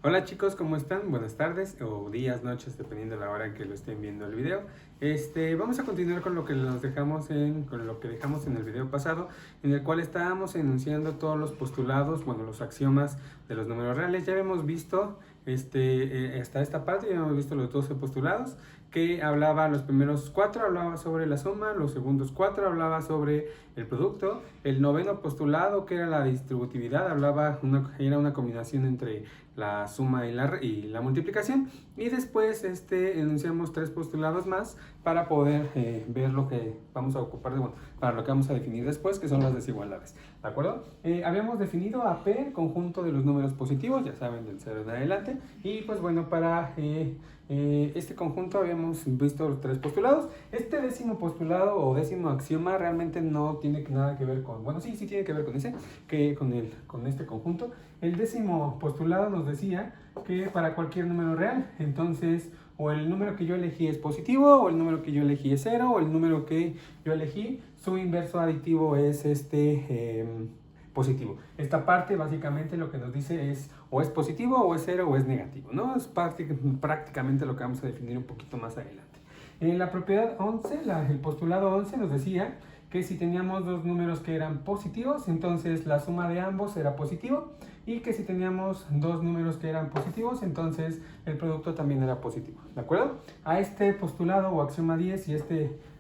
Hola chicos, ¿cómo están? Buenas tardes o días, noches, dependiendo de la hora en que lo estén viendo el video. Vamos a continuar con lo que dejamos en el video pasado, en el cual estábamos enunciando todos los postulados, bueno, los axiomas de los números reales. Ya habíamos visto hasta esta parte, ya habíamos visto los 12 postulados, que los primeros 4 hablaba sobre la suma, los segundos 4 hablaba sobre el producto, el noveno postulado, que era la distributividad, era una combinación entre la suma y la multiplicación, y después enunciamos 3 postulados más para poder ver lo que vamos a ocupar, para lo que vamos a definir después, que son las desigualdades, ¿de acuerdo? Habíamos definido a P, el conjunto de los números positivos, ya saben, del 0 en adelante, y pues bueno, para este conjunto habíamos visto los 3 postulados. Este décimo postulado o décimo axioma realmente no tiene nada que ver con, bueno, sí tiene que ver con con este conjunto. El décimo postulado nos decía que para cualquier número real, entonces, o el número que yo elegí es positivo, o el número que yo elegí es 0, o el número que yo elegí, su inverso aditivo es positivo. Esta parte básicamente lo que nos dice es o es positivo, o es 0, o es negativo, ¿no? Es prácticamente lo que vamos a definir un poquito más adelante. En la propiedad 11, el postulado 11 nos decía que si teníamos dos números que eran positivos, entonces la suma de ambos era positivo, y que si teníamos dos números que eran positivos, entonces el producto también era positivo, ¿de acuerdo? A este postulado o axioma 10 y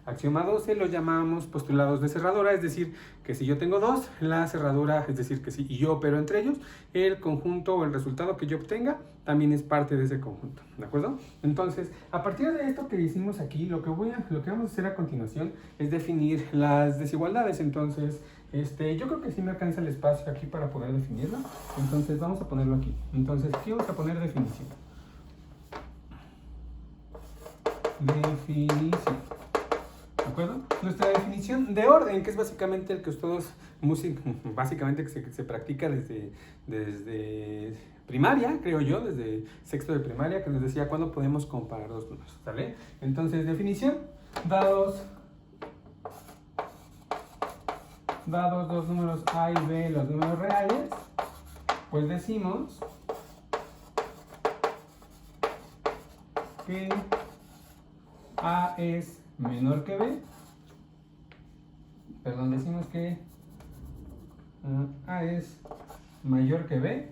axioma 12 lo llamamos postulados de cerradura, es decir, que si yo tengo dos, la cerradura, es decir, que si yo opero entre ellos, el conjunto o el resultado que yo obtenga también es parte de ese conjunto, ¿de acuerdo? Entonces, a partir de esto que hicimos aquí, lo que vamos a hacer a continuación es definir las desigualdades. Entonces, yo creo que sí me alcanza el espacio aquí para poder definirlo. Entonces, vamos a ponerlo aquí. Entonces, aquí vamos a poner definición. Definición. ¿De acuerdo? Nuestra definición de orden, que es básicamente el que ustedes, básicamente que se practica desde primaria, creo yo, desde sexto de primaria, que nos decía cuándo podemos comparar dos números, ¿sale? Entonces, definición, dados dos números A y B, los números reales, pues decimos que A es menor que B, decimos que A es mayor que B,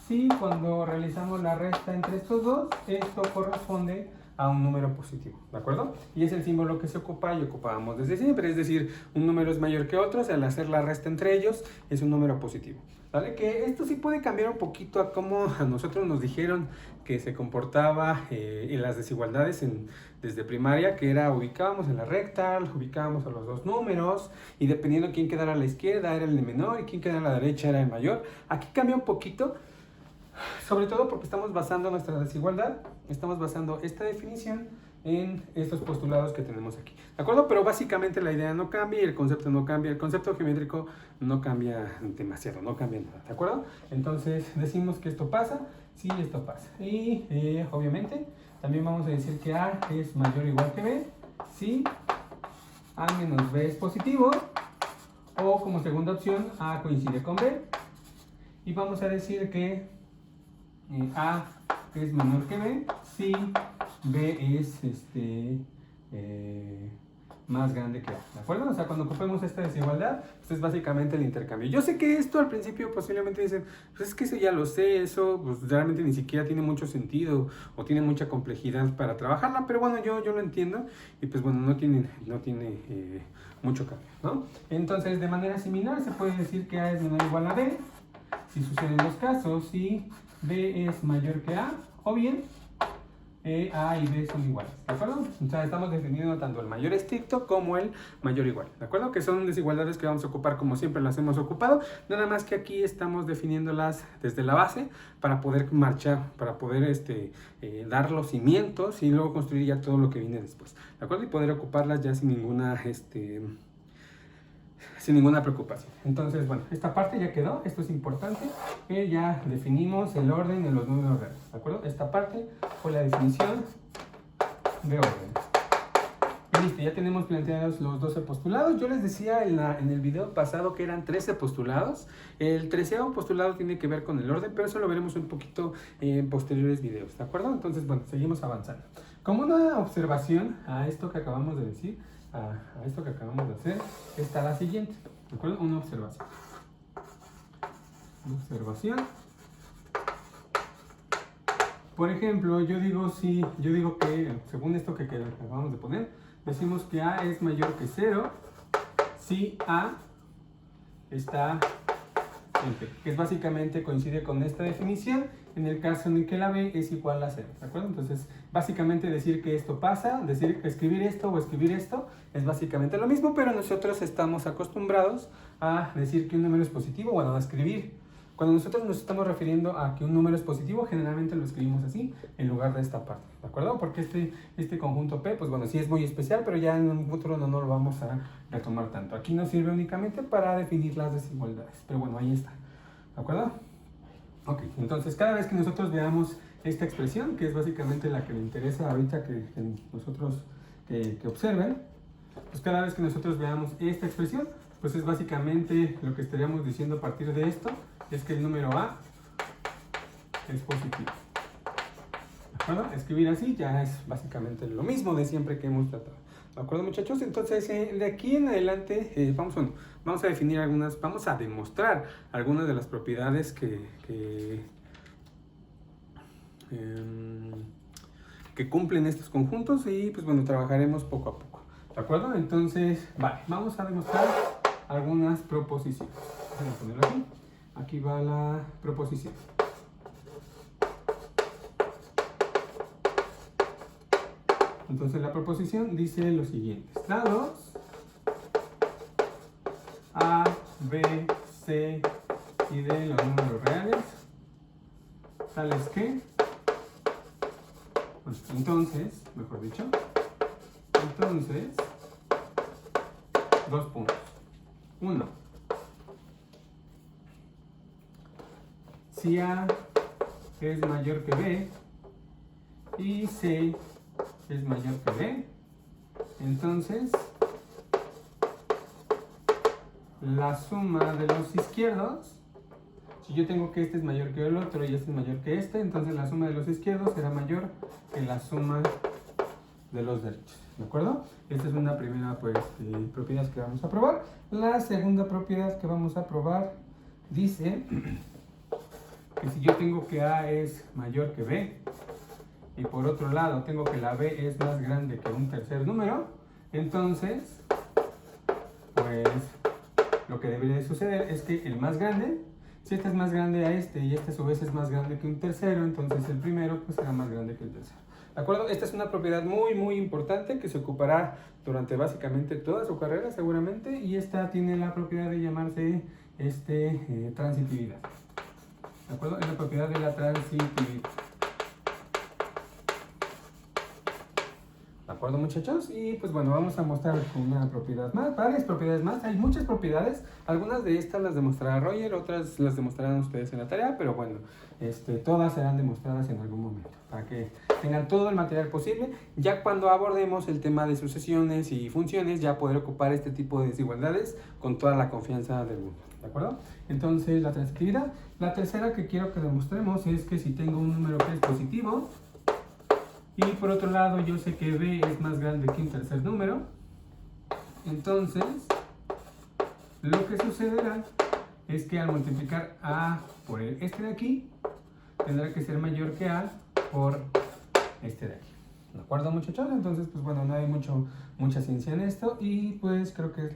si cuando realizamos la resta entre estos dos, esto corresponde a un número positivo, ¿de acuerdo? Y es el símbolo que se ocupa y ocupábamos desde siempre, es decir, un número es mayor que otro, al hacer la resta entre ellos es un número positivo, ¿vale? Que esto sí puede cambiar un poquito a cómo a nosotros nos dijeron que se comportaba en las desigualdades desde primaria, que era ubicábamos en la recta, ubicábamos a los dos números, y dependiendo quién quedara a la izquierda era el de menor y quién quedara a la derecha era el mayor. Aquí cambia un poquito, sobre todo porque estamos basando nuestra desigualdad, estamos basando esta definición en estos postulados que tenemos aquí, ¿de acuerdo? Pero básicamente la idea no cambia y el concepto no cambia, el concepto geométrico no cambia demasiado, no cambia nada, ¿de acuerdo? Entonces decimos que esto pasa, sí, esto pasa. Y obviamente también vamos a decir que A es mayor o igual que B, si A menos B es positivo, o como segunda opción, A coincide con B. Y vamos a decir que A es menor que B si B es más grande que A, ¿de acuerdo? O sea, cuando ocupemos esta desigualdad, pues es básicamente el intercambio. Yo sé que esto al principio posiblemente dicen, pues es que eso ya lo sé, eso pues realmente ni siquiera tiene mucho sentido o tiene mucha complejidad para trabajarla, pero bueno, yo lo entiendo y pues bueno, no tiene mucho cambio, ¿no? Entonces, de manera similar, se puede decir que A es menor o igual a B, si suceden los casos, si B es mayor que A, o bien A y B son iguales, ¿de acuerdo? O sea, estamos definiendo tanto el mayor estricto como el mayor igual, ¿de acuerdo? Que son desigualdades que vamos a ocupar como siempre las hemos ocupado, nada más que aquí estamos definiéndolas desde la base para poder marchar, para poder dar los cimientos y luego construir ya todo lo que viene después, ¿de acuerdo? Y poder ocuparlas ya sin ninguna preocupación. Entonces, bueno, esta parte ya quedó, esto es importante, que ya definimos el orden de los números reales, ¿de acuerdo? Esta parte fue la definición de orden. Y listo, ya tenemos planteados los 12 postulados. Yo les decía en el video pasado que eran 13 postulados. El 13º postulado tiene que ver con el orden, pero eso lo veremos un poquito en posteriores videos, ¿de acuerdo? Entonces, bueno, seguimos avanzando. Como una observación a esto que acabamos de decir, a esto que acabamos de hacer, está la siguiente, ¿de acuerdo? Una observación. Por ejemplo, yo digo que según esto que acabamos de poner, decimos que A es mayor que 0 si A está en P, que es básicamente coincide con esta definición en el caso en el que la B es igual a 0, ¿de acuerdo? Entonces, básicamente decir que esto pasa, decir que escribir esto o escribir esto es básicamente lo mismo, pero nosotros estamos acostumbrados a decir que un número es positivo, bueno, a escribir. Cuando nosotros nos estamos refiriendo a que un número es positivo, generalmente lo escribimos así en lugar de esta parte, ¿de acuerdo? Porque este conjunto P, pues bueno, sí es muy especial, pero ya en un futuro no lo vamos a retomar tanto. Aquí nos sirve únicamente para definir las desigualdades, pero bueno, ahí está, ¿de acuerdo? Ok, entonces cada vez que nosotros veamos esta expresión, que es básicamente la que me interesa ahorita que nosotros que observen, pues cada vez que nosotros veamos esta expresión, pues es básicamente lo que estaríamos diciendo a partir de esto, es que el número A es positivo. ¿De acuerdo? Escribir así ya es básicamente lo mismo de siempre que hemos tratado. ¿De acuerdo, muchachos? Entonces, de aquí en adelante vamos a definir vamos a demostrar algunas de las propiedades que cumplen estos conjuntos y pues bueno, trabajaremos poco a poco. ¿De acuerdo? Entonces, vale, vamos a demostrar algunas proposiciones. Voy a ponerlo aquí. Aquí va la proposición. Entonces la proposición dice lo siguiente. Dados A, B, C y D los números reales, tales que, bueno, entonces, dos puntos. 1. Si A es mayor que B y C es mayor que D, entonces la suma de los izquierdos, si yo tengo que este es mayor que el otro y este es mayor que este, entonces la suma de los izquierdos será mayor que la suma de los derechos, ¿de acuerdo? Esta es una primera propiedad que vamos a probar. La segunda propiedad que vamos a probar dice que si yo tengo que A es mayor que B y por otro lado tengo que la B es más grande que un tercer número, entonces pues lo que debería de suceder es que el más grande, si este es más grande a este y este a su vez es más grande que un tercero, entonces el primero pues será más grande que el tercero. ¿De acuerdo? Esta es una propiedad muy importante que se ocupará durante básicamente toda su carrera seguramente, y esta tiene la propiedad de llamarse transitividad. ¿De acuerdo? Es la propiedad de la transitividad. ¿De acuerdo, muchachos? Y pues bueno, vamos a mostrar una propiedad más, varias propiedades más. Hay muchas propiedades, algunas de estas las demostrará Roger, otras las demostrarán ustedes en la tarea, pero bueno, todas serán demostradas en algún momento, para que tengan todo el material posible. Ya cuando abordemos el tema de sucesiones y funciones, ya poder ocupar este tipo de desigualdades con toda la confianza del mundo. ¿De acuerdo? Entonces, la transitividad. La tercera que quiero que demostremos es que si tengo un número que es positivo, y por otro lado yo sé que B es más grande que un tercer número, entonces lo que sucederá es que al multiplicar A por este de aquí, tendrá que ser mayor que A por este de aquí. ¿De acuerdo, muchachos? Entonces, pues bueno, no hay mucha ciencia en esto, y pues creo que es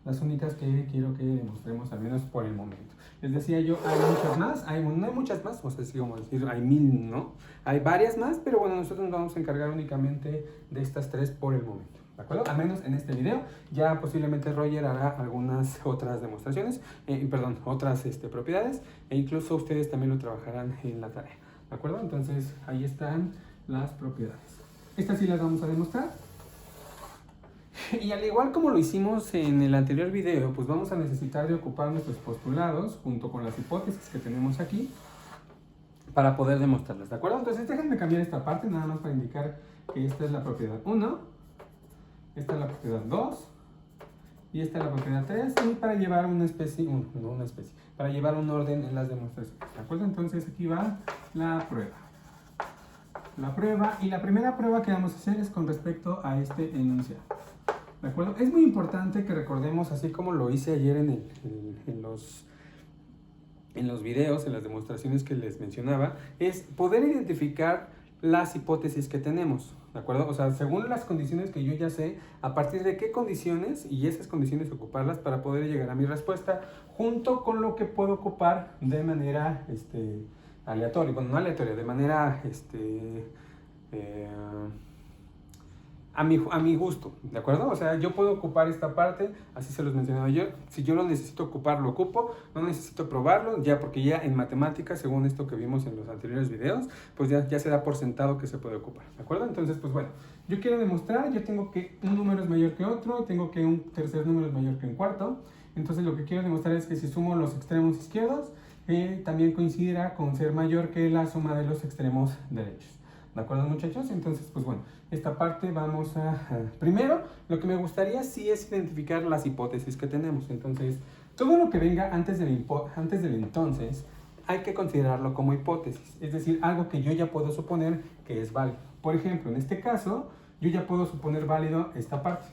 las únicas que quiero que demostremos, al menos por el momento. Les decía yo, hay muchas más, no hay muchas más, o sea, sí, como decir, hay 1000, ¿no? Hay varias más, pero bueno, nosotros nos vamos a encargar únicamente de estas 3 por el momento, ¿de acuerdo? Al menos en este video. Ya posiblemente Roger hará algunas otras demostraciones, otras propiedades, e incluso ustedes también lo trabajarán en la tarea, ¿de acuerdo? Entonces, ahí están las propiedades. Estas sí las vamos a demostrar. Y al igual como lo hicimos en el anterior video, pues vamos a necesitar de ocupar nuestros postulados junto con las hipótesis que tenemos aquí para poder demostrarlas, ¿de acuerdo? Entonces déjenme cambiar esta parte nada más para indicar que esta es la propiedad 1 esta es la propiedad 2, y esta es la propiedad 3, y para llevar para llevar un orden en las demostraciones, ¿de acuerdo? Entonces aquí va la prueba. Y la primera prueba que vamos a hacer es con respecto a este enunciado, ¿de acuerdo? Es muy importante que recordemos, así como lo hice ayer en los videos, en las demostraciones que les mencionaba, es poder identificar las hipótesis que tenemos, ¿de acuerdo? O sea, según las condiciones que yo ya sé, a partir de qué condiciones y esas condiciones ocuparlas para poder llegar a mi respuesta, junto con lo que puedo ocupar de manera aleatoria, bueno, no aleatoria, de manera a mi gusto, ¿de acuerdo? O sea, yo puedo ocupar esta parte, así se los mencionaba yo, si yo lo necesito ocupar, lo ocupo, no necesito probarlo, ya porque ya en matemáticas, según esto que vimos en los anteriores videos, pues ya se da por sentado que se puede ocupar, ¿de acuerdo? Entonces, pues bueno, yo quiero demostrar, yo tengo que un número es mayor que otro, tengo que un tercer número es mayor que un cuarto, entonces lo que quiero demostrar es que si sumo los extremos izquierdos, también coincidirá con ser mayor que la suma de los extremos derechos. ¿De acuerdo, muchachos? Entonces, pues bueno, esta parte vamos a... Primero, lo que me gustaría sí es identificar las hipótesis que tenemos. Entonces, todo lo que venga antes del entonces, hay que considerarlo como hipótesis. Es decir, algo que yo ya puedo suponer que es válido. Por ejemplo, en este caso, yo ya puedo suponer válido esta parte.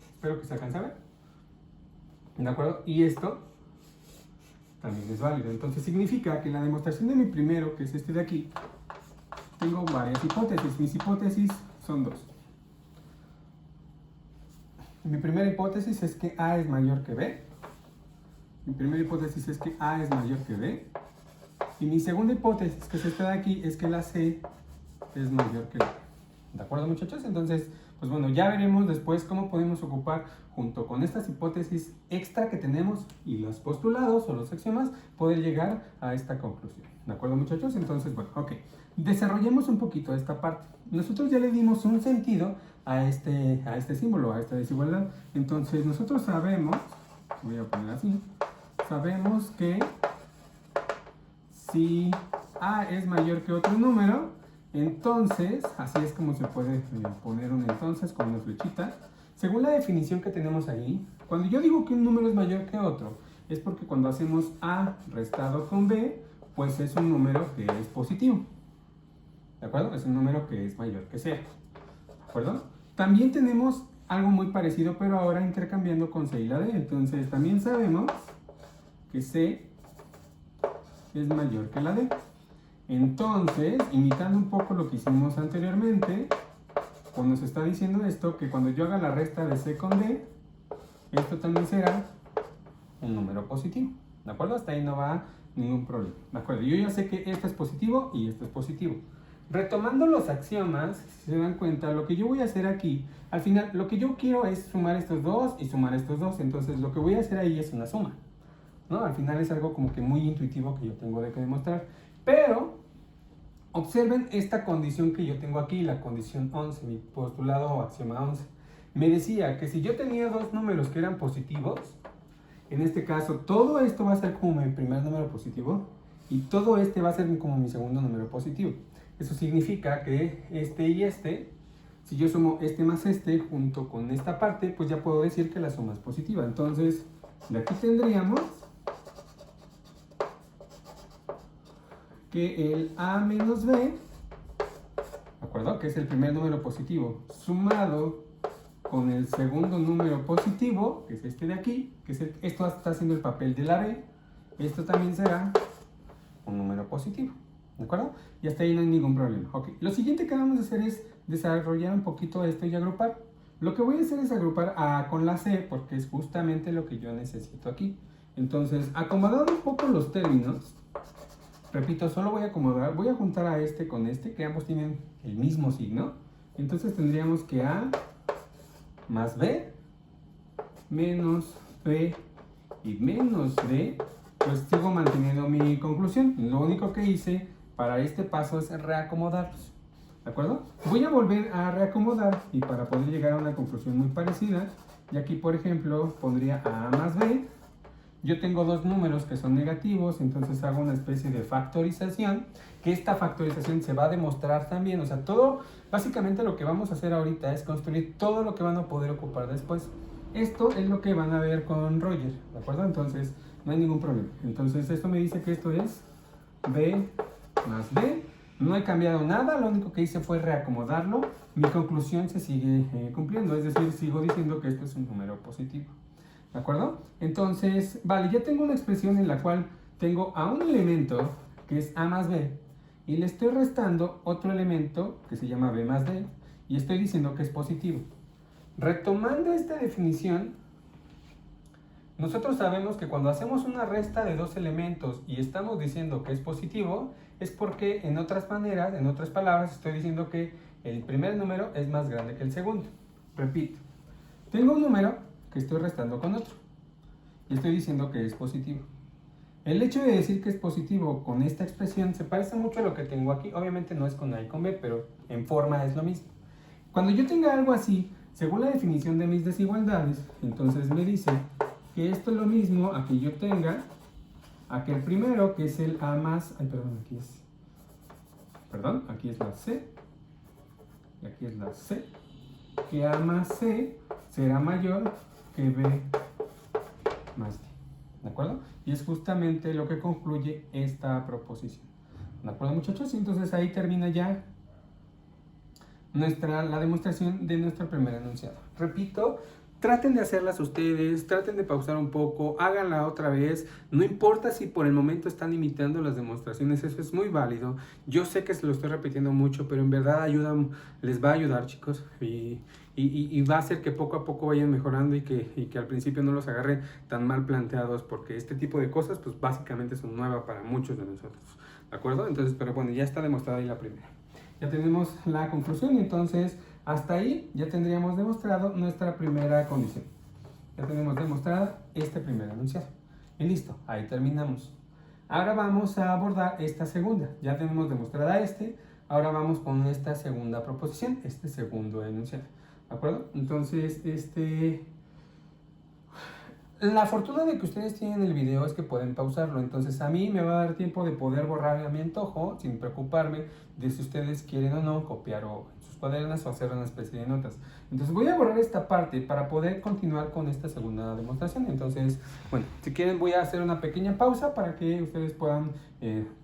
Espero que se alcance a ver. ¿De acuerdo? Y esto también es válido. Entonces, significa que la demostración de mi primero, que es este de aquí, tengo varias hipótesis. Mis hipótesis son dos. Mi primera hipótesis es que A es mayor que B. Mi primera hipótesis es que A es mayor que B. Y mi segunda hipótesis, que es esta de aquí, es que la C es mayor que B. ¿De acuerdo, muchachos? Entonces, pues bueno, ya veremos después cómo podemos ocupar, junto con estas hipótesis extra que tenemos y los postulados o los axiomas, poder llegar a esta conclusión. ¿De acuerdo, muchachos? Entonces, bueno, ok. Desarrollemos un poquito esta parte. Nosotros ya le dimos un sentido a este símbolo, a esta desigualdad. Entonces, nosotros sabemos, voy a poner así, sabemos que si A es mayor que otro número, entonces, así es como se puede poner un entonces con una flechita. Según la definición que tenemos ahí, cuando yo digo que un número es mayor que otro, es porque cuando hacemos A restado con B, pues es un número que es positivo. ¿De acuerdo? Es un número que es mayor que C. ¿De acuerdo? También tenemos algo muy parecido, pero ahora intercambiando con C y la D. Entonces, también sabemos que C es mayor que la D. Entonces, imitando un poco lo que hicimos anteriormente, pues nos está diciendo esto, que cuando yo haga la resta de C con D, esto también será un número positivo. ¿De acuerdo? Hasta ahí no va ningún problema. ¿De acuerdo? Yo ya sé que esto es positivo y esto es positivo. Retomando los axiomas, si se dan cuenta, lo que yo voy a hacer aquí, al final, lo que yo quiero es sumar estos dos y sumar estos dos. Entonces, lo que voy a hacer ahí es una suma, ¿no? Al final es algo como que muy intuitivo que yo tengo de que demostrar. Pero, observen esta condición que yo tengo aquí, la condición 11, mi postulado o axioma 11. Me decía que si yo tenía dos números que eran positivos, en este caso, todo esto va a ser como mi primer número positivo y todo este va a ser como mi segundo número positivo. Eso significa que este y este, si yo sumo este más este junto con esta parte, pues ya puedo decir que la suma es positiva. Entonces, de aquí tendríamos que el A menos B, ¿de acuerdo? Que es el primer número positivo, sumado con el segundo número positivo, que es este de aquí, que es esto está haciendo el papel de la B, esto también será un número positivo. ¿De acuerdo? Y hasta ahí no hay ningún problema. Ok, lo siguiente que vamos a hacer es desarrollar un poquito esto y agrupar. Lo que voy a hacer es agrupar A con la C, porque es justamente lo que yo necesito aquí. Entonces, acomodando un poco los términos, repito, solo voy a acomodar, voy a juntar a este con este, que ambos tienen el mismo signo. Entonces tendríamos que A más B, menos B y menos D, pues sigo manteniendo mi conclusión. Lo único que hice para este paso es reacomodarlos, ¿de acuerdo? Voy a volver a reacomodar y para poder llegar a una conclusión muy parecida, y aquí por ejemplo pondría A más B yo tengo dos números que son negativos, entonces hago una especie de factorización, que esta factorización se va a demostrar también, o sea, todo, básicamente lo que vamos a hacer ahorita es construir todo lo que van a poder ocupar después. Esto es lo que van a ver con Roger, ¿de acuerdo? Entonces, no hay ningún problema. Entonces, esto me dice que esto es B más B. No he cambiado nada, lo único que hice fue reacomodarlo. Mi conclusión se sigue cumpliendo, es decir, sigo diciendo que esto es un número positivo. ¿De acuerdo? Entonces, vale, ya tengo una expresión en la cual tengo a un elemento que es A más B y le estoy restando otro elemento que se llama B más D y estoy diciendo que es positivo. Retomando esta definición, nosotros sabemos que cuando hacemos una resta de dos elementos y estamos diciendo que es positivo, es porque en otras maneras, en otras palabras, estoy diciendo que el primer número es más grande que el segundo. Repito, tengo un número que estoy restando con otro y estoy diciendo que es positivo. El hecho de decir que es positivo con esta expresión se parece mucho a lo que tengo aquí. Obviamente no es con A y con B, pero en forma es lo mismo. Cuando yo tenga algo así, según la definición de mis desigualdades, entonces me dice que esto es lo mismo a que yo tenga aquel primero, que es el A más, aquí es la C, y aquí es la C, que A más C será mayor que B más D, ¿de acuerdo? Y es justamente lo que concluye esta proposición, ¿de acuerdo, muchachos? Y entonces ahí termina ya la demostración de nuestro primer enunciado. Repito, traten de hacerlas ustedes, traten de pausar un poco, háganla otra vez. No importa si por el momento están imitando las demostraciones, eso es muy válido. Yo sé que se lo estoy repitiendo mucho, pero en verdad les va a ayudar, chicos. Y va a hacer que poco a poco vayan mejorando y que al principio no los agarren tan mal planteados, porque este tipo de cosas, pues básicamente son nuevas para muchos de nosotros. ¿De acuerdo? Entonces, pero bueno, ya está demostrada ahí la primera. Ya tenemos la conclusión, entonces hasta ahí ya tendríamos demostrado nuestra primera condición. Ya tenemos demostrada este primer enunciado. Y listo, ahí terminamos. Ahora vamos a abordar esta segunda. Ya tenemos demostrada ahora vamos con esta segunda proposición, este segundo enunciado. ¿De acuerdo? Entonces, la fortuna de que ustedes tienen el video es que pueden pausarlo, entonces a mí me va a dar tiempo de poder borrar a mi antojo sin preocuparme de si ustedes quieren o no copiar o en sus cuadernas o hacer una especie de notas. Entonces voy a borrar esta parte para poder continuar con esta segunda demostración. Entonces, bueno, si quieren voy a hacer una pequeña pausa para que ustedes puedan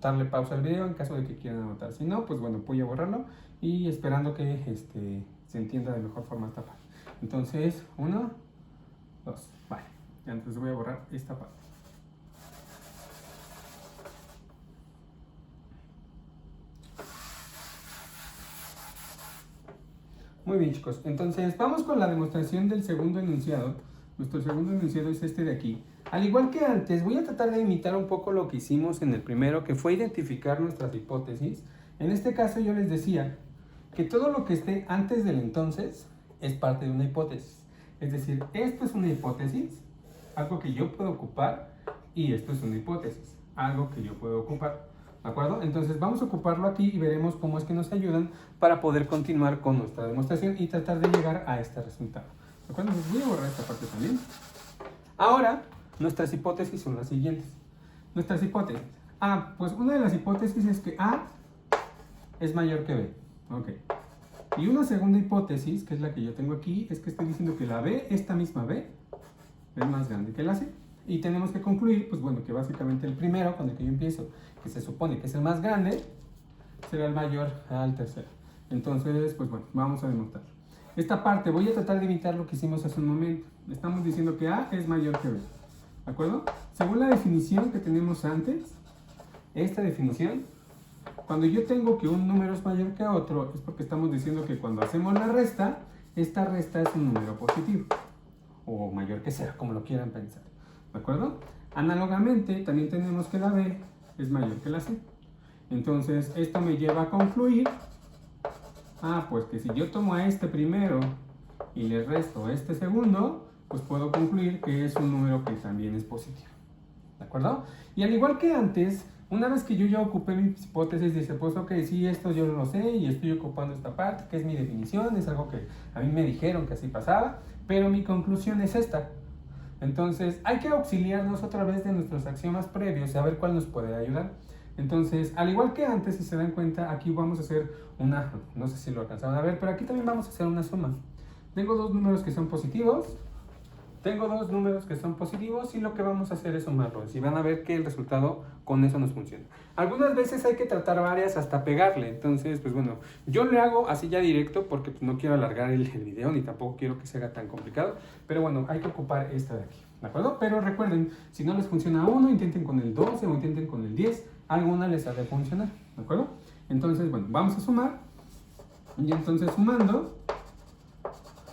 darle pausa al video en caso de que quieran anotar. Si no, pues bueno, voy a borrarlo y esperando que se entienda de mejor forma esta parte. Entonces, 1, 2, vale. Entonces voy a borrar esta parte. Muy bien, chicos, entonces vamos con la demostración del segundo enunciado. Nuestro segundo enunciado es este de aquí. Al igual que antes, voy a tratar de imitar un poco lo que hicimos en el primero, que fue identificar nuestras hipótesis. En este caso yo les decía que todo lo que esté antes del entonces es parte de una hipótesis. Es decir, esto es una hipótesis, algo que yo puedo ocupar, y esto es una hipótesis, algo que yo puedo ocupar. ¿De acuerdo? Entonces vamos a ocuparlo aquí y veremos cómo es que nos ayudan para poder continuar con nuestra demostración y tratar de llegar a este resultado. ¿De acuerdo? Entonces voy a borrar esta parte también. Ahora, nuestras hipótesis son las siguientes. Nuestras hipótesis. Pues una de las hipótesis es que A es mayor que B. Ok. Y una segunda hipótesis, que es la que yo tengo aquí, es que estoy diciendo que la B, esta misma B, es más grande que la C. Y tenemos que concluir, pues bueno, que básicamente el primero, con el que yo empiezo, que se supone que es el más grande, será el mayor al tercero. Entonces, pues bueno, vamos a demostrarlo. Esta parte voy a tratar de imitar lo que hicimos hace un momento. Estamos diciendo que A es mayor que B. ¿De acuerdo? Según la definición que tenemos antes, esta definición, cuando yo tengo que un número es mayor que otro, es porque estamos diciendo que cuando hacemos la resta, esta resta es un número positivo. O mayor que cero, como lo quieran pensar. ¿De acuerdo? Análogamente, también tenemos que la B es mayor que la C. Entonces, esto me lleva a concluir, pues que si yo tomo a este primero y le resto este segundo, pues puedo concluir que es un número que también es positivo. ¿De acuerdo? Y al igual que antes, una vez que yo ya ocupé mis hipótesis, dice, pues ok, sí, esto yo lo sé y estoy ocupando esta parte, que es mi definición, es algo que a mí me dijeron que así pasaba, pero mi conclusión es esta. Entonces hay que auxiliarnos otra vez de nuestros axiomas previos y a ver cuál nos puede ayudar. Entonces, al igual que antes, si se dan cuenta, aquí vamos a hacer una, no sé si lo alcanzaron a ver, pero aquí también vamos a hacer una suma. Tengo dos números que son positivos, y lo que vamos a hacer es sumarlos y van a ver que el resultado con eso nos funciona. Algunas veces hay que tratar varias hasta pegarle, entonces pues bueno, yo le hago así ya directo porque pues, no quiero alargar el video ni tampoco quiero que se haga tan complicado, pero bueno, hay que ocupar esta de aquí, ¿de acuerdo? Pero recuerden, si no les funciona uno, intenten con el 12 o intenten con el 10, alguna les ha de funcionar, ¿de acuerdo? Entonces bueno, vamos a sumar y entonces sumando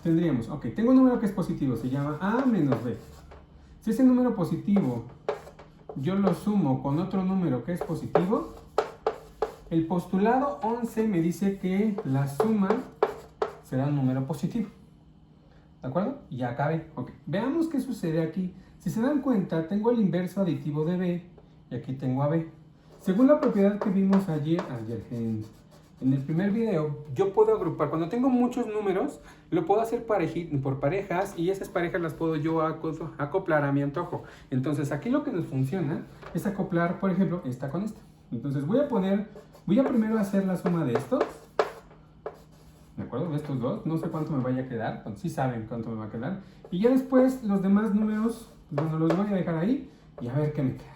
tendríamos, ok, tengo un número que es positivo, se llama A menos B. Si ese número positivo yo lo sumo con otro número que es positivo, el postulado 11 me dice que la suma será un número positivo. ¿De acuerdo? Y ya acabé. Ok, veamos qué sucede aquí. Si se dan cuenta, tengo el inverso aditivo de B y aquí tengo a B. Según la propiedad que vimos ayer en el primer video, yo puedo agrupar, cuando tengo muchos números, lo puedo hacer por parejas y esas parejas las puedo yo acoplar a mi antojo. Entonces aquí lo que nos funciona es acoplar, por ejemplo, esta con esta. Entonces voy a primero hacer la suma de estos, ¿de acuerdo? De estos dos, no sé cuánto me vaya a quedar, bueno, sí saben cuánto me va a quedar. Y ya después los demás números, pues bueno, los voy a dejar ahí y a ver qué me queda.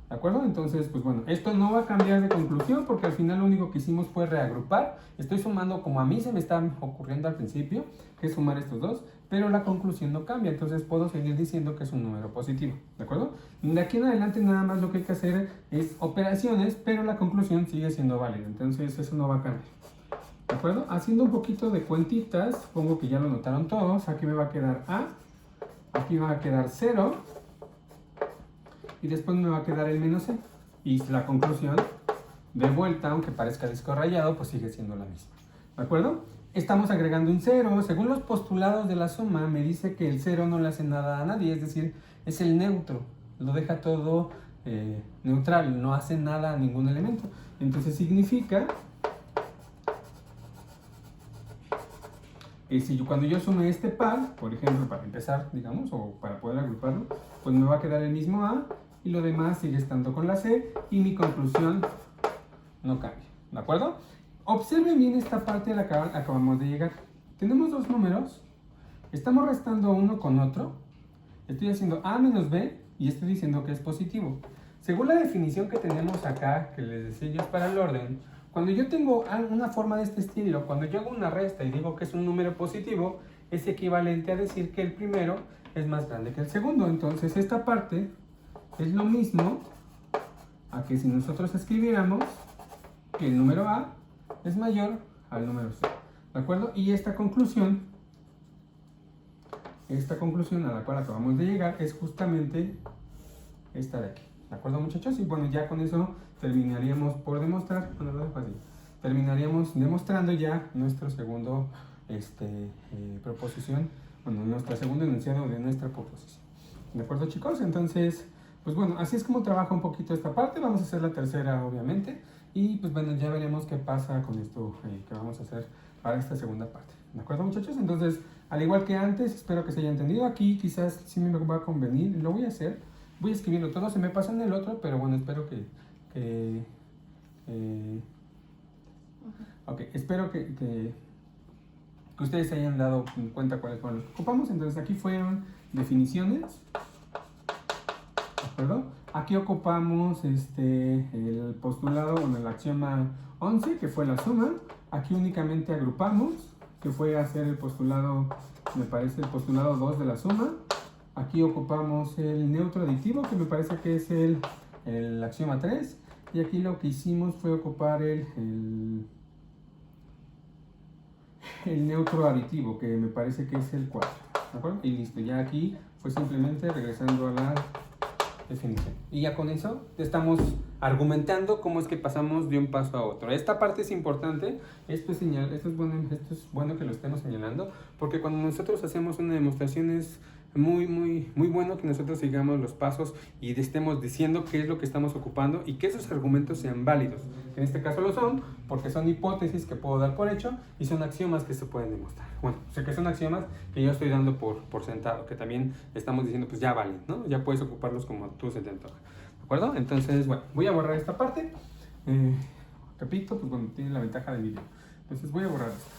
¿De acuerdo? Entonces, pues bueno, esto no va a cambiar de conclusión porque al final lo único que hicimos fue reagrupar. Estoy sumando como a mí se me está ocurriendo al principio, que es sumar estos dos, pero la conclusión no cambia, entonces puedo seguir diciendo que es un número positivo, ¿de acuerdo? De aquí en adelante nada más lo que hay que hacer es operaciones, pero la conclusión sigue siendo válida, entonces eso no va a cambiar. ¿De acuerdo? Haciendo un poquito de cuentitas, supongo que ya lo notaron todos, aquí me va a quedar A, aquí va a quedar 0, y después me va a quedar el menos C. Y la conclusión, de vuelta, aunque parezca disco rayado, pues sigue siendo la misma. ¿De acuerdo? Estamos agregando un 0. Según los postulados de la suma, me dice que el 0 no le hace nada a nadie, es decir, es el neutro. Lo deja todo neutral, no hace nada a ningún elemento. Entonces significa que si cuando yo sume este par, por ejemplo, para empezar, digamos, o para poder agruparlo, pues me va a quedar el mismo A, y lo demás sigue estando con la C y mi conclusión no cambia, ¿de acuerdo? Observen bien esta parte a la que acabamos de llegar. Tenemos dos números, estamos restando uno con otro, estoy haciendo A menos B y estoy diciendo que es positivo. Según la definición que tenemos acá, que les decía yo es para el orden, cuando yo tengo una forma de este estilo, cuando yo hago una resta y digo que es un número positivo, es equivalente a decir que el primero es más grande que el segundo. Entonces esta parte es lo mismo a que si nosotros escribiéramos que el número A es mayor al número C, ¿de acuerdo? Y esta conclusión a la cual acabamos de llegar es justamente esta de aquí, ¿de acuerdo, muchachos? Y bueno, ya con eso terminaríamos por demostrar, bueno, lo dejo así, terminaríamos demostrando ya nuestro segundo proposición, bueno, nuestro segundo enunciado de nuestra proposición, ¿de acuerdo, chicos? Entonces, pues bueno, así es como trabaja un poquito esta parte. Vamos a hacer la tercera, obviamente. Y pues bueno, ya veremos qué pasa con esto que vamos a hacer para esta segunda parte. ¿De acuerdo, muchachos? Entonces, al igual que antes, espero que se haya entendido. Aquí quizás sí me va a convenir. Lo voy a hacer. Voy a escribirlo todo. Se me pasa en el otro, pero bueno, espero espero que ustedes se hayan dado cuenta cuáles fueron los que ocupamos. Entonces, aquí fueron definiciones. ¿De acuerdo? Aquí ocupamos el postulado o el axioma 11, que fue la suma. Aquí únicamente agrupamos, que fue hacer el postulado, me parece, el postulado 2 de la suma. Aquí ocupamos el neutro aditivo, que me parece que es el axioma 3. Y aquí lo que hicimos fue ocupar el neutro aditivo, que me parece que es el 4. ¿De acuerdo? Y listo, ya aquí fue simplemente regresando a la definición. Y ya con eso estamos argumentando cómo es que pasamos de un paso a otro. Esta parte es importante, esto es bueno que lo estemos señalando, porque cuando nosotros hacemos una demostración es muy bueno que nosotros sigamos los pasos y estemos diciendo qué es lo que estamos ocupando y que esos argumentos sean válidos. En este caso lo son, porque son hipótesis que puedo dar por hecho y son axiomas que se pueden demostrar. Bueno, sé que son axiomas que yo estoy dando por sentado, que también estamos diciendo pues ya valen, ¿no? Ya puedes ocuparlos como tú se te antoja. ¿De acuerdo? Entonces, bueno, voy a borrar esta parte. Repito, pues bueno, tiene la ventaja del video. Entonces voy a borrar esto.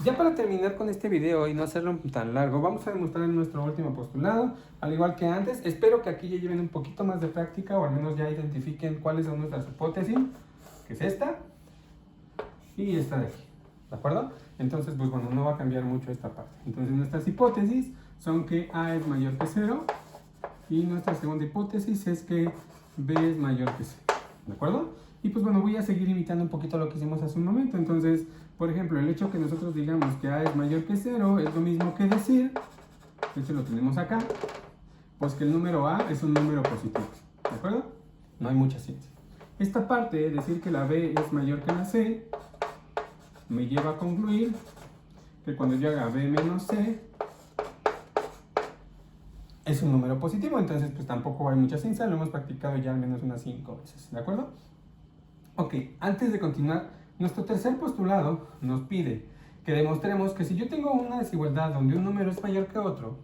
Ya para terminar con este video y no hacerlo tan largo, vamos a demostrar nuestro último postulado, al igual que antes. Espero que aquí ya lleven un poquito más de práctica o al menos ya identifiquen cuáles son nuestras hipótesis, que es esta y esta de aquí, ¿de acuerdo? Entonces, pues bueno, no va a cambiar mucho esta parte. Entonces, nuestras hipótesis son que A es mayor que 0 y nuestra segunda hipótesis es que B es mayor que 0, ¿de acuerdo? Y pues bueno, voy a seguir imitando un poquito lo que hicimos hace un momento. Entonces, por ejemplo, el hecho que nosotros digamos que A es mayor que 0 es lo mismo que decir, de hecho lo tenemos acá, pues que el número A es un número positivo, ¿de acuerdo? No hay mucha ciencia. Esta parte, decir que la B es mayor que la C, me lleva a concluir que cuando yo haga B menos C es un número positivo, entonces pues tampoco hay mucha ciencia, lo hemos practicado ya al menos unas 5 veces, ¿de acuerdo? Ok, antes de continuar, nuestro tercer postulado nos pide que demostremos que si yo tengo una desigualdad donde un número es mayor que otro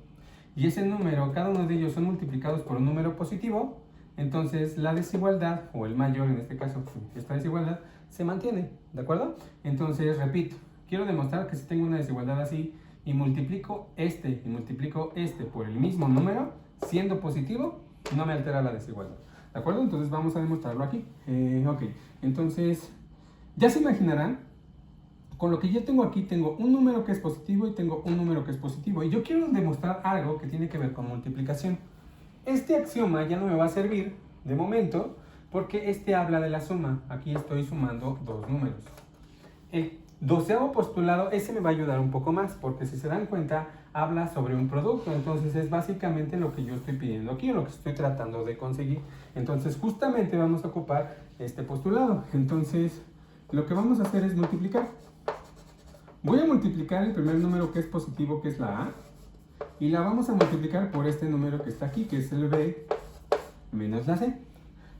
y ese número, cada uno de ellos son multiplicados por un número positivo, entonces la desigualdad, o el mayor en este caso, esta desigualdad, se mantiene, ¿de acuerdo? Entonces, repito, quiero demostrar que si tengo una desigualdad así y multiplico este por el mismo número, siendo positivo, no me altera la desigualdad. ¿De acuerdo? Entonces vamos a demostrarlo aquí. Ok, entonces ya se imaginarán, con lo que yo tengo aquí, tengo un número que es positivo y tengo un número que es positivo. Y yo quiero demostrar algo que tiene que ver con multiplicación. Este axioma ya no me va a servir de momento porque este habla de la suma. Aquí estoy sumando dos números. El 12º postulado, ese me va a ayudar un poco más porque si se dan cuenta, habla sobre un producto, entonces es básicamente lo que yo estoy pidiendo aquí, o lo que estoy tratando de conseguir. Entonces justamente vamos a ocupar este postulado. Entonces lo que vamos a hacer es multiplicar. Voy a multiplicar el primer número que es positivo, que es la A, y la vamos a multiplicar por este número que está aquí, que es el B menos la C.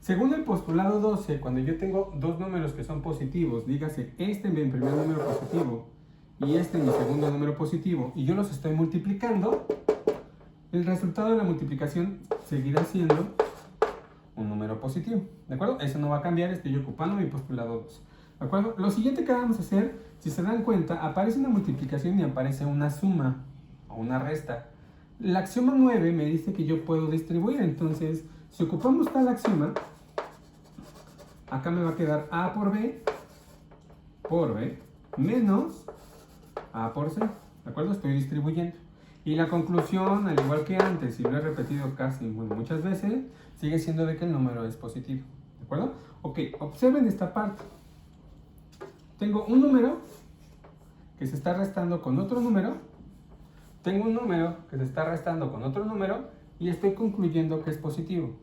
Según el postulado 12, cuando yo tengo dos números que son positivos, dígase este mi primer número positivo y este mi segundo número positivo, y yo los estoy multiplicando, el resultado de la multiplicación seguirá siendo un número positivo, ¿de acuerdo? Eso no va a cambiar, estoy ocupando mi postulado 12, ¿de acuerdo? Lo siguiente que vamos a hacer, si se dan cuenta, aparece una multiplicación y aparece una suma o una resta. El axioma 9 me dice que yo puedo distribuir, entonces si ocupamos tal axioma, acá me va a quedar A por B menos A por C, ¿de acuerdo? Estoy distribuyendo. Y la conclusión, al igual que antes, y lo he repetido casi muchas veces, sigue siendo de que el número es positivo, ¿de acuerdo? Ok, observen esta parte. Tengo un número que se está restando con otro número, tengo un número que se está restando con otro número y estoy concluyendo que es positivo.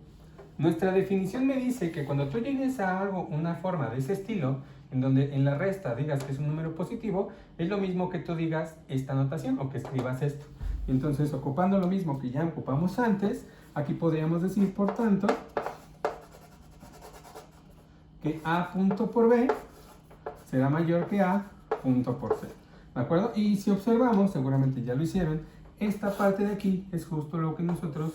Nuestra definición me dice que cuando tú llegues a algo, una forma de ese estilo, en donde en la resta digas que es un número positivo, es lo mismo que tú digas esta notación o que escribas esto. Entonces, ocupando lo mismo que ya ocupamos antes, aquí podríamos decir, por tanto, que A punto por B será mayor que A punto por C, ¿de acuerdo? Y si observamos, seguramente ya lo hicieron, esta parte de aquí es justo lo que nosotros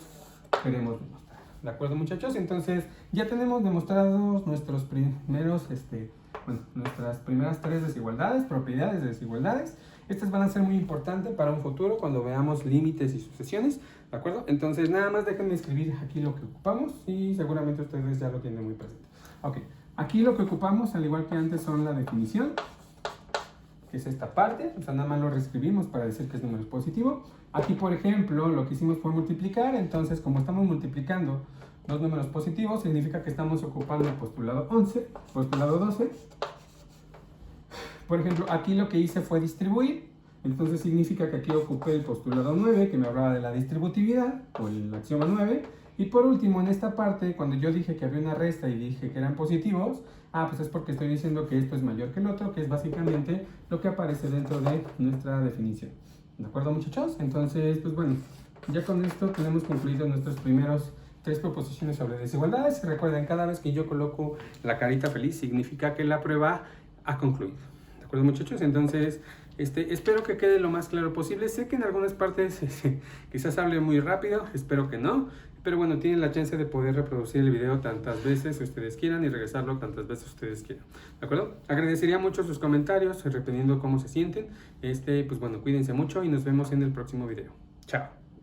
queremos demostrar. ¿De acuerdo, muchachos? Entonces, ya tenemos demostrados nuestros primeros, nuestras primeras 3 desigualdades, propiedades de desigualdades. Estas van a ser muy importantes para un futuro cuando veamos límites y sucesiones, ¿de acuerdo? Entonces, nada más déjenme escribir aquí lo que ocupamos y seguramente ustedes ya lo tienen muy presente. Ok, aquí lo que ocupamos, al igual que antes, son la definición, que es esta parte, o sea, nada más lo reescribimos para decir que es número positivo. Aquí, por ejemplo, lo que hicimos fue multiplicar, entonces como estamos multiplicando dos números positivos, significa que estamos ocupando el postulado 12. Por ejemplo, aquí lo que hice fue distribuir, Entonces significa que aquí ocupé el postulado 9, que me hablaba de la distributividad, o el axioma 9. Y por último, en esta parte, cuando yo dije que había una resta y dije que eran positivos, pues es porque estoy diciendo que esto es mayor que el otro, que es básicamente lo que aparece dentro de nuestra definición. ¿De acuerdo, muchachos? Entonces, pues bueno, ya con esto tenemos concluido nuestros primeros 3 proposiciones sobre desigualdades. Recuerden, cada vez que yo coloco la carita feliz, significa que la prueba ha concluido. ¿De acuerdo, muchachos? Entonces, espero que quede lo más claro posible. Sé que en algunas partes quizás hable muy rápido, espero que no. Pero bueno, tienen la chance de poder reproducir el video tantas veces ustedes quieran y regresarlo tantas veces ustedes quieran. ¿De acuerdo? Agradecería mucho sus comentarios, dependiendo cómo se sienten. Pues bueno, cuídense mucho y nos vemos en el próximo video. Chao.